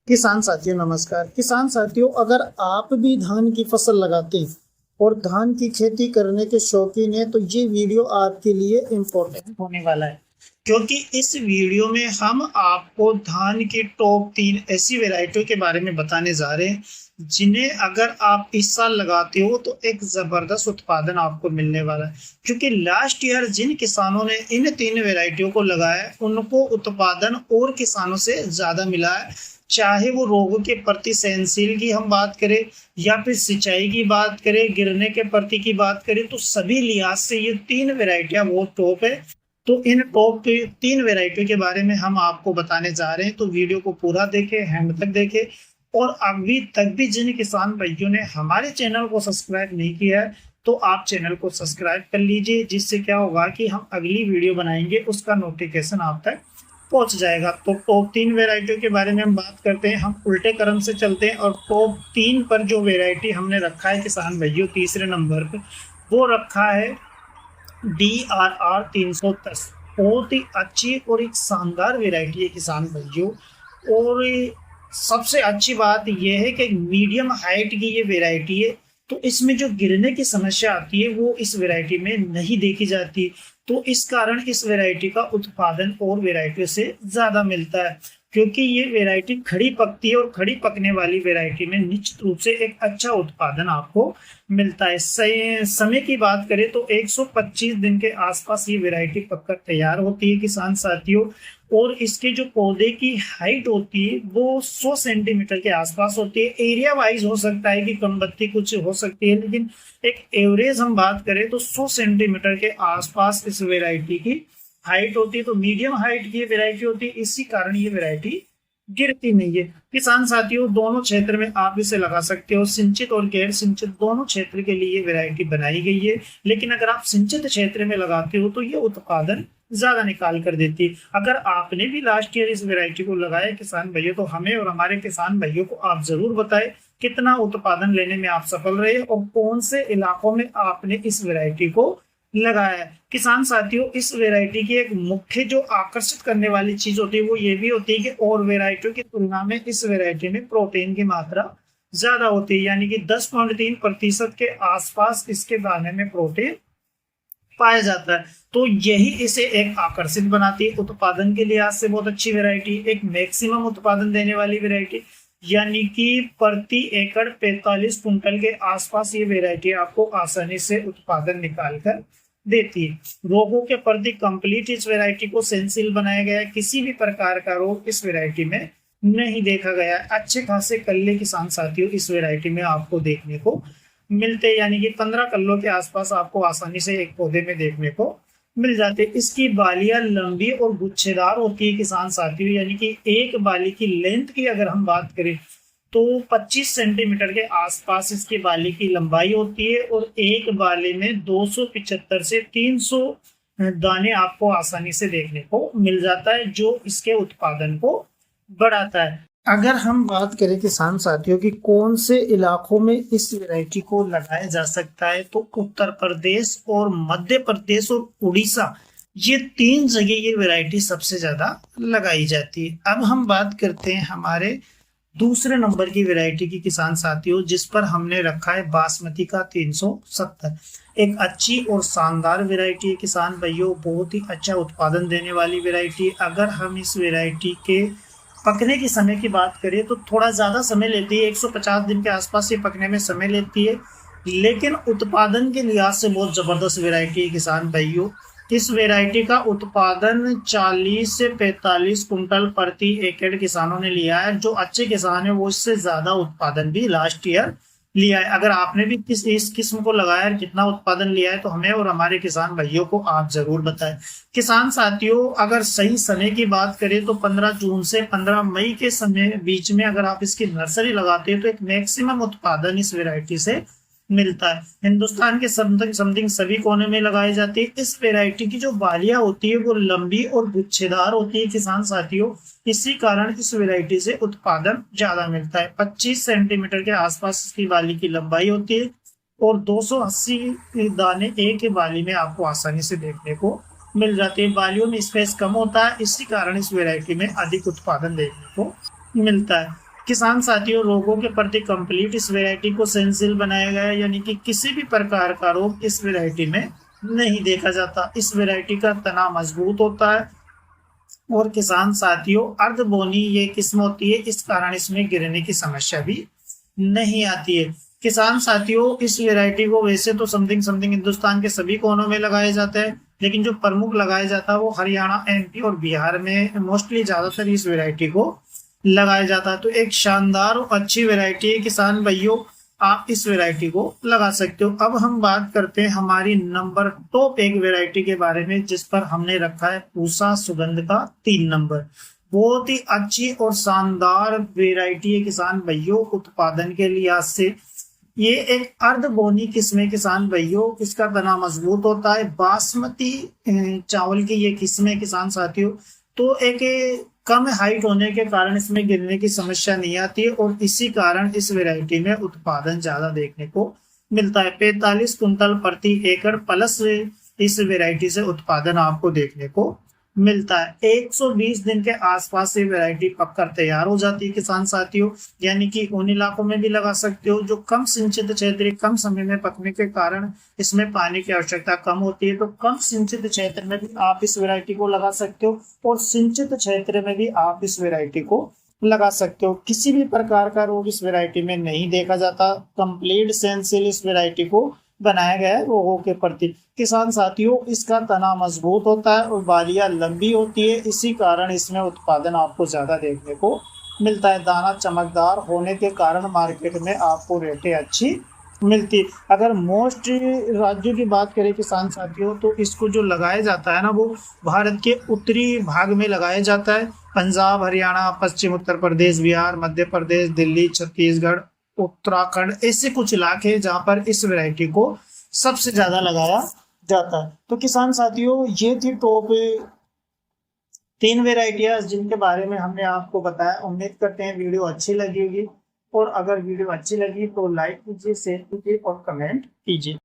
किसान साथियों नमस्कार। किसान साथियों, अगर आप भी धान की फसल लगाते हैं और धान की खेती करने के शौकीन हैं तो ये वीडियो आपके लिए इम्पोर्टेंट होने वाला है, क्योंकि इस वीडियो में हम आपको धान की टॉप 3 ऐसी वैरायटियों के बारे में बताने जा रहे हैं जिन्हें अगर आप इस साल लगाते हो तो एक जबरदस्त उत्पादन आपको मिलने वाला है। क्योंकि लास्ट ईयर जिन किसानों ने इन 3 वैरायटियों को लगाया उनको उत्पादन और किसानों से ज्यादा मिला है। चाहे वो रोगों के प्रति सहनशील की हम बात करें या फिर सिंचाई की बात करें, गिरने के प्रति की बात करें, तो सभी लिहाज से ये 3 वैरायटियां बहुत टॉप है। तो इन टॉप 3 वैरायटियों के बारे में हम आपको बताने जा रहे हैं, तो वीडियो को पूरा देखें, एंड तक देखें। और अभी तक भी जिन किसान भाइयों ने हमारे चैनल को सब्सक्राइब नहीं किया है तो आप चैनल को सब्सक्राइब कर लीजिए, जिससे क्या होगा कि हम अगली वीडियो बनाएंगे उसका नोटिफिकेशन आप तक पहुंच जाएगा। तो टॉप 3 वेराइटियों के बारे में हम बात करते हैं, हम उल्टे क्रम से चलते हैं। और टॉप 3 पर जो वेराइटी हमने रखा है किसान भाइयों तीसरे नंबर पर, वो रखा है DRR 310। बहुत ही अच्छी और एक शानदार वेराइटी है किसान भाइयों। और सबसे अच्छी बात यह है कि मीडियम हाइट की ये वेराइटी है, तो इसमें जो गिरने की समस्या आती है वो इस वेराइटी में नहीं देखी जाती। तो इस कारण इस वेराइटी का उत्पादन और वेराइटी से ज्यादा मिलता है, क्योंकि ये वेराइटी खड़ी पकती है और खड़ी पकने वाली वेराइटी में निश्चित रूप से एक अच्छा उत्पादन आपको मिलता है। समय की बात करें तो 125 दिन के आसपास ये वेराइटी पककर तैयार होती है किसान साथियों। और इसके जो पौधे की हाइट होती है वो 100 सेंटीमीटर के आसपास होती है। एरिया वाइज हो सकता है कि कम बत्ती कुछ हो सकती है, लेकिन एक एवरेज हम बात करें तो 100 सेंटीमीटर के आसपास इस वेराइटी की हाइट होती है। तो मीडियम हाइट की वेराइटी होती है, इसी कारण ये वेराइटी गिरती नहीं है। किसान साथियों, दोनों क्षेत्र में आप इसे लगा सकते हो, सिंचित और गैर सिंचित दोनों क्षेत्र के लिए वेराइटी बनाई गई है। लेकिन अगर आप सिंचित क्षेत्र में लगाते हो तो ये उत्पादन ज्यादा निकाल कर देती है। अगर आपने भी लास्ट ईयर इस वेराइटी को लगाया किसान भाइयों, तो हमें और हमारे किसान भाइयों को आप जरूर बताएं कितना उत्पादन लेने में आप सफल रहे और कौन से इलाकों में आपने इस वेराइटी को लगाया है। किसान साथियों, इस वेराइटी की एक मुख्य जो आकर्षित करने वाली चीज होती है वो ये भी होती है कि और वेराइटियों की तुलना में इस वेराइटी में प्रोटीन की मात्रा ज्यादा होती है, यानी कि 10.3% के आसपास इसके दाने में प्रोटीन पाया जाता है। तो यही इसे एक आकर्षित बनाती है। उत्पादन के लिहाज से बहुत अच्छी वेराइटी, एक मैक्सिमम उत्पादन देने वाली वेराइटी, यानी कि प्रति एकड़ 45 कुंटल के आसपास ये वेराइटी आपको आसानी से उत्पादन निकाल कर देती है। रोगों के प्रति कंप्लीट इस वेराइटी को सेंसिल बनाया गया है। किसी भी प्रकार का रोग इस वेराइटी में नहीं देखा गया है। अच्छे खासे कल्ले किसान साथियों इस वेराइटी में आपको देखने को मिलते, यानी कि 15 कल्लों के आसपास आपको आसानी से एक पौधे में देखने को मिल जाते। इसकी बालियां लंबी और गुच्छेदार होती है किसान साथियों, यानी कि एक बाली की लेंथ की अगर हम बात करें तो 25 सेंटीमीटर के आसपास इसकी बाली की लंबाई होती है। और एक बाली में 275 से 300 दाने आपको आसानी से देखने को मिल जाता है, जो इसके उत्पादन को बढ़ाता है। अगर हम बात करें किसान साथियों की कौन से इलाकों में इस वैरायटी को लगाया जा सकता है, तो उत्तर प्रदेश और मध्य प्रदेश और उड़ीसा, ये 3 जगह ये वैरायटी सबसे ज्यादा लगाई जाती है। अब हम बात करते हैं हमारे दूसरे नंबर की वैरायटी की किसान साथियों, जिस पर हमने रखा है बासमती का 370। एक अच्छी और शानदार वैरायटी है किसान भाइयों, बहुत ही अच्छा उत्पादन देने वाली वैरायटी। अगर हम इस वैरायटी के पकने की समय की बात करें तो थोड़ा ज्यादा समय लेती है, 150 दिन के आसपास ये पकने में समय लेती है, लेकिन उत्पादन के लिहाज से बहुत जबरदस्त वैरायटी है किसान भाइयों। इस वैरायटी का उत्पादन 40 से 45 कुंटल प्रति एकड़ किसानों ने लिया है। जो अच्छे किसान है वो इससे ज्यादा उत्पादन भी लास्ट ईयर लिया है। अगर आपने भी इस किस्म को लगाया है, कितना उत्पादन लिया है, तो हमें और हमारे किसान भाइयों को आप जरूर बताएं। किसान साथियों, अगर सही समय की बात करें तो 15 जून से 15 मई के समय बीच में अगर आप इसकी नर्सरी लगाते हैं तो एक मैक्सिमम उत्पादन इस वेराइटी से मिलता है। हिंदुस्तान के समथिंग सभी कोने में लगाई जाती है। इस वेराइटी की जो बालियां होती है वो लंबी और गुच्छेदार होती है किसान साथियों, इसी कारण इस वेराइटी से उत्पादन ज्यादा मिलता है। 25 सेंटीमीटर के आसपास इसकी बाली की लंबाई होती है और 280 दाने एक बाली में आपको आसानी से देखने को मिल जाते हैं। बालियों में स्पेस कम होता है, इसी कारण इस वेराइटी में अधिक उत्पादन देखने को मिलता है। किसान साथियों, रोगों के प्रति कंप्लीट इस वैरायटी को सेंसिल बनाया गया है, यानी कि किसी भी प्रकार का रोग इस वैरायटी में नहीं देखा जाता। इस वैरायटी का तना मजबूत होता है और किसान साथियों अर्धबोनी ये किस्म होती है, इस कारण इसमें गिरने की समस्या भी नहीं आती है। किसान साथियों, इस वैरायटी को वैसे तो समथिंग हिंदुस्तान के सभी कोनों में लगाया जाता है, लेकिन जो प्रमुख लगाया जाता है वो हरियाणा, एमपी और बिहार में मोस्टली ज्यादातर इस वैरायटी को लगाया जाता है। तो एक शानदार और अच्छी वैरायटी है किसान भाइयों, आप इस वैरायटी को लगा सकते हो। अब हम बात करते हैं हमारी नंबर टॉप एक वैरायटी के बारे में, जिस पर हमने रखा है पूसा सुगंध का 3 नंबर। बहुत ही अच्छी और शानदार वैरायटी है किसान भाइयों उत्पादन के लिहाज से। ये एक अर्धबोनी किस्म है किसान भाइयों, इसका तना मजबूत होता है। बासमती चावल की ये किस्म है किसान साथियों, तो एक कम हाइट होने के कारण इसमें गिरने की समस्या नहीं आती है और इसी कारण इस वैरायटी में उत्पादन ज्यादा देखने को मिलता है। 45 कुंटल प्रति एकड़ प्लस इस वैरायटी से उत्पादन आपको देखने को मिलता है। 120 दिन के आसपास ये वैरायटी पककर तैयार हो जाती है किसान साथियों, यानी कि उन इलाकों में भी लगा सकते हो जो कम सिंचित क्षेत्र, कम समय में पकने के कारण इसमें पानी की आवश्यकता कम होती है। तो कम सिंचित क्षेत्र में भी आप इस वैरायटी को लगा सकते हो और सिंचित क्षेत्र में भी आप इस वैरायटी को लगा सकते हो। किसी भी प्रकार का रोग इस वैरायटी में नहीं देखा जाता। कंप्लीट सेंसिल इस वैरायटी को बनाया गया है रोगों के प्रति। किसान साथियों, इसका तना मजबूत होता है और बालियां लंबी होती है, इसी कारण इसमें उत्पादन आपको ज्यादा देखने को मिलता है। दाना चमकदार होने के कारण मार्केट में आपको रेटें अच्छी मिलती। अगर मोस्ट राज्यों की बात करें किसान साथियों, तो इसको जो लगाया जाता है ना, वो भारत के उत्तरी भाग में लगाया जाता है। पंजाब, हरियाणा, पश्चिम उत्तर प्रदेश, बिहार, मध्य प्रदेश, दिल्ली, छत्तीसगढ़, उत्तराखंड, ऐसे कुछ इलाके हैं जहाँ पर इस वैरायटी को सबसे ज्यादा लगाया जाता है। तो किसान साथियों, ये थी टॉप 3 वेराइटियां जिनके बारे में हमने आपको बताया। उम्मीद करते हैं वीडियो अच्छी लगी होगी, और अगर वीडियो अच्छी लगी तो लाइक कीजिए, शेयर कीजिए और कमेंट कीजिए।